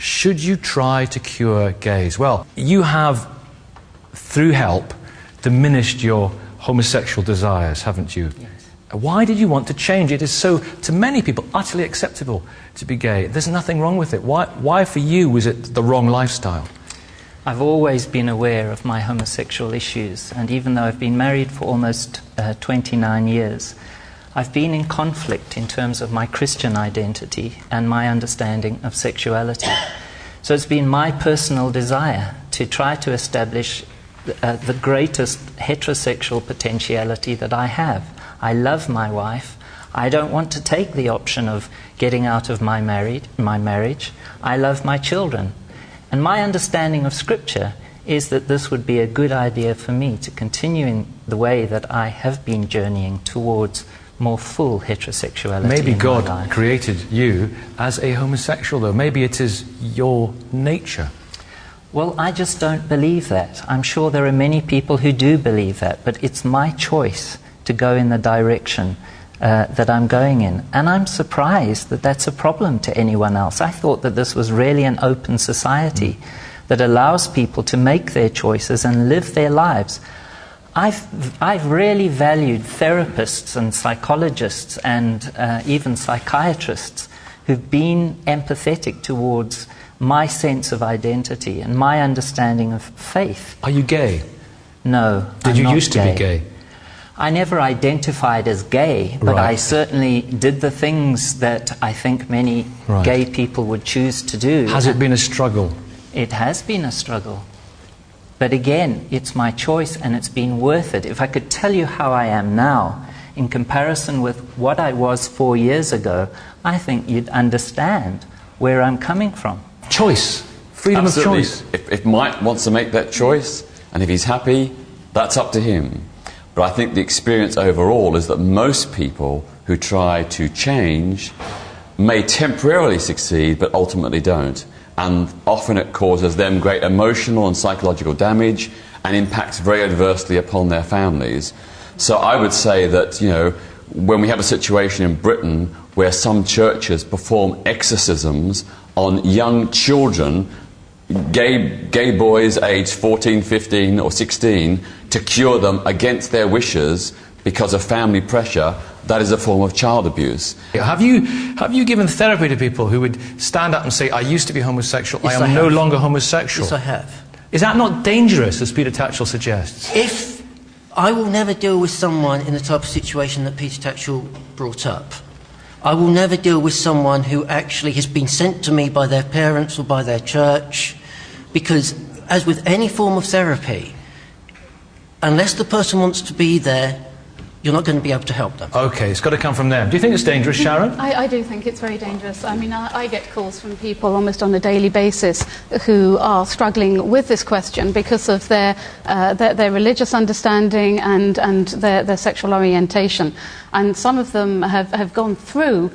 should you try to cure gays? Well, you have, through help, diminished your homosexual desires, haven't you? Yes. Why did you want to change? It is so, to many people, utterly acceptable to be gay. There's nothing wrong with it. Why for you was it the wrong lifestyle? I've always been aware of my homosexual issues, and even though I've been married for almost 29 years, I've been in conflict in terms of my Christian identity and my understanding of sexuality. So it's been my personal desire to try to establish the greatest heterosexual potentiality that I have. I love my wife. I don't want to take the option of getting out of my marriage. I love my children. And my understanding of Scripture is that this would be a good idea for me to continue in the way that I have been journeying towards more full heterosexuality. Maybe in God my life. created you as a homosexual, though. Maybe it is your nature. Well, I just don't believe that. I'm sure there are many people who do believe that, but it's my choice to go in the direction that I'm going in. And I'm surprised that that's a problem to anyone else. I thought that this was really an open society that allows people to make their choices and live their lives. I've really valued therapists and psychologists and even psychiatrists who've been empathetic towards my sense of identity and my understanding of faith. Are you gay? No, Did you used to be gay? I never identified as gay, but Right. I certainly did the things that I think many Right. gay people would choose to do. Has it been a struggle? It has been a struggle. But again, it's my choice and it's been worth it. If I could tell you how I am now, in comparison with what I was 4 years ago, I think you'd understand where I'm coming from. Choice. Freedom Absolutely. of choice. If Mike wants to make that choice, and if he's happy, that's up to him. But I think the experience overall is that most people who try to change may temporarily succeed, but ultimately don't. And often it causes them great emotional and psychological damage and impacts very adversely upon their families. So I would say that, you know, when we have a situation in Britain where some churches perform exorcisms on young children, gay boys aged 14, 15 or 16, to cure them against their wishes because of family pressure, that is a form of child abuse. Have you given therapy to people who would stand up and say, I used to be homosexual, Yes, I am I no have. longer homosexual? Yes, I have. Is that not dangerous, as Peter Tatchell suggests? If I will never deal with someone in the type of situation that Peter Tatchell brought up, I will never deal with someone who actually has been sent to me by their parents or by their church, because, as with any form of therapy, unless the person wants to be there, you're not going to be able to help them. Okay, it's got to come from them. Do you think it's dangerous, Sharon? I do think it's very dangerous. I mean, I get calls from people almost on a daily basis who are struggling with this question because of their religious understanding and their sexual orientation. And some of them have gone through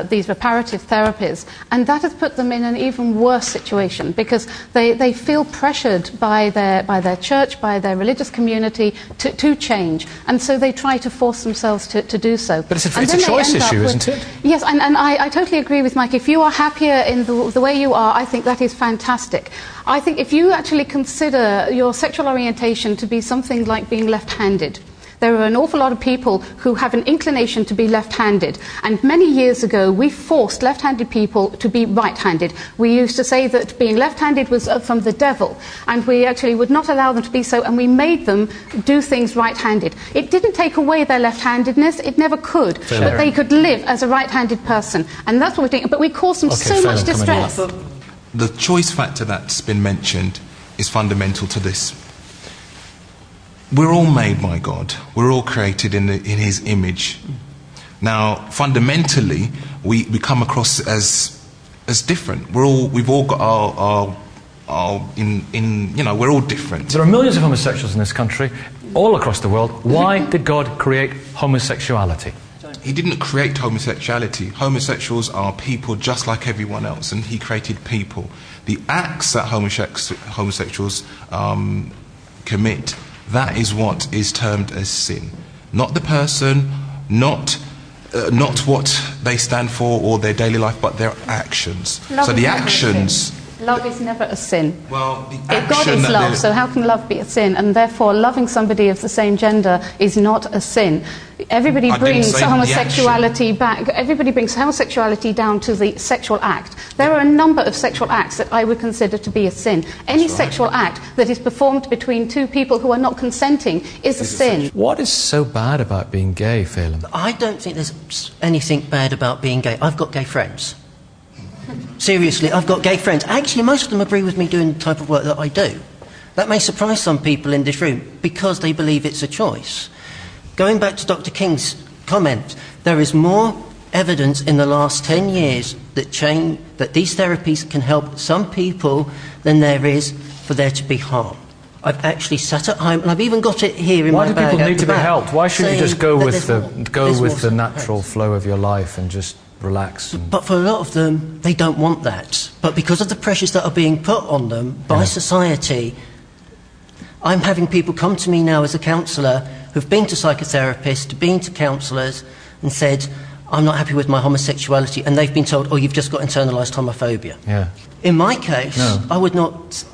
these reparative therapies, and that has put them in an even worse situation because they feel pressured by their church, by their religious community to change, and so they try to force themselves to do so. But it's a choice issue, isn't it? Yes, and I totally agree with Mike. If you are happier in the way you are, I think that is fantastic. I think if you actually consider your sexual orientation to be something like being left-handed, there are an awful lot of people who have an inclination to be left-handed, and many years ago we forced left-handed people to be right-handed. We used to say that being left-handed was from the devil, and we actually would not allow them to be so, and we made them do things right-handed. It didn't take away their left-handedness, it never could, but they could live as a right-handed person, and that's what we're doing. But we caused them so much distress. The choice factor that's been mentioned is fundamental to this. We're all made by God. We're all created in His image. Now, fundamentally, we come across as different. We've all got we're all different. There are millions of homosexuals in this country, all across the world. Why did God create homosexuality? He didn't create homosexuality. Homosexuals are people just like everyone else, and He created people. The acts that homosexuals commit, that is what is termed as sin. Not the person, not what they stand for or their daily life, but their actions. So the actions Love is never a sin. Well, the If God action is that love, they- so how can love be a sin? And therefore, loving somebody of the same gender is not a sin. Everybody I didn't brings say the homosexuality back. Everybody brings homosexuality down to the sexual act. There are a number of sexual acts that I would consider to be a sin. Any sexual act that is performed between two people who are not consenting is a sin. What is so bad about being gay, Phelan? I don't think there's anything bad about being gay. I've got gay friends. Seriously, I've got gay friends. Actually, most of them agree with me doing the type of work that I do. That may surprise some people in this room because they believe it's a choice. Going back to Dr. King's comment, there is more evidence in the last 10 years that these therapies can help some people than there is for there to be harm. I've actually sat at home, and I've even got it here in Why my do bag people at need the to be back, helped? Why shouldn't you just go saying with that there's the more natural flow of your life and just relax? But for a lot of them, they don't want that. But because of the pressures that are being put on them by society, I'm having people come to me now as a counsellor who've been to psychotherapists, been to counsellors, and said, I'm not happy with my homosexuality, and they've been told, oh, you've just got internalised homophobia. Yeah. In my case, No.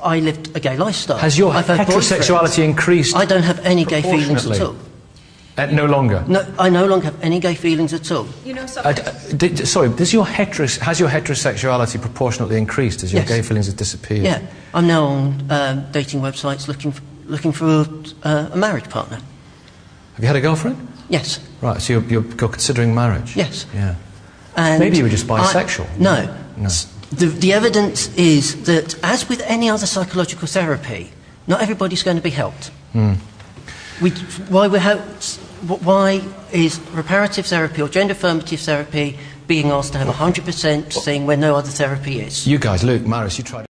I lived a gay lifestyle. Has your I've had heterosexuality boyfriends. increased? I don't have any gay feelings at all. No longer? No, I no longer have any gay feelings at all. You know something? Sorry, has your heterosexuality proportionately increased as your Yes. gay feelings have disappeared? Yeah, I'm now on dating websites looking for a marriage partner. Have you had a girlfriend? Yes. Right, so you're considering marriage? Yes. Yeah. And Maybe you were just bisexual. No. No. The evidence is that, as with any other psychological therapy, not everybody's going to be helped. Why is reparative therapy or gender affirmative therapy being asked to have 100% thing where no other therapy is? You guys, Luke, Maris, you tried.